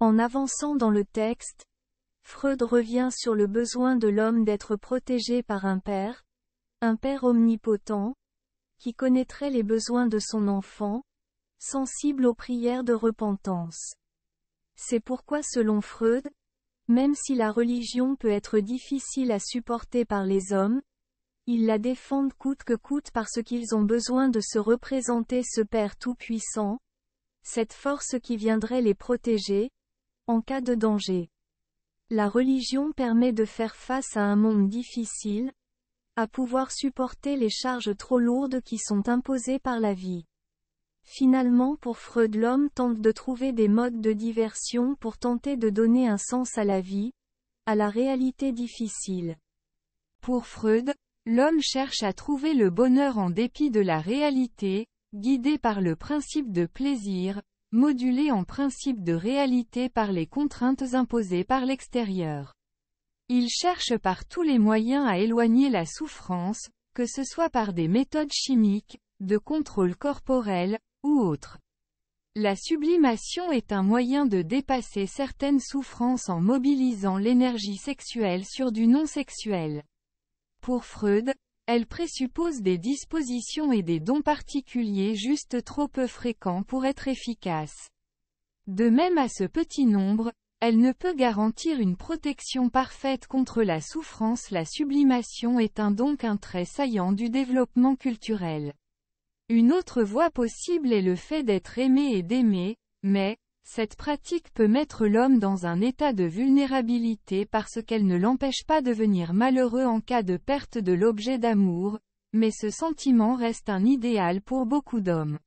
En avançant dans le texte, Freud revient sur le besoin de l'homme d'être protégé par un père omnipotent, qui connaîtrait les besoins de son enfant, sensible aux prières de repentance. C'est pourquoi selon Freud, même si la religion peut être difficile à supporter par les hommes, ils la défendent coûte que coûte parce qu'ils ont besoin de se représenter ce Père tout-puissant, cette force qui viendrait les protéger, en cas de danger. La religion permet de faire face à un monde difficile, à pouvoir supporter les charges trop lourdes qui sont imposées par la vie. Finalement pour Freud l'homme tente de trouver des modes de diversion pour tenter de donner un sens à la vie, à la réalité difficile. Pour Freud, l'homme cherche à trouver le bonheur en dépit de la réalité, guidé par le principe de plaisir, modulé en principe de réalité par les contraintes imposées par l'extérieur. Il cherche par tous les moyens à éloigner la souffrance, que ce soit par des méthodes chimiques, de contrôle corporel, ou autres. La sublimation est un moyen de dépasser certaines souffrances en mobilisant l'énergie sexuelle sur du non-sexuel. Pour Freud, elle présuppose des dispositions et des dons particuliers juste trop peu fréquents pour être efficaces. De même à ce petit nombre, elle ne peut garantir une protection parfaite contre la souffrance. La sublimation est donc un trait saillant du développement culturel. Une autre voie possible est le fait d'être aimé et d'aimer, mais, cette pratique peut mettre l'homme dans un état de vulnérabilité parce qu'elle ne l'empêche pas de devenir malheureux en cas de perte de l'objet d'amour, mais ce sentiment reste un idéal pour beaucoup d'hommes.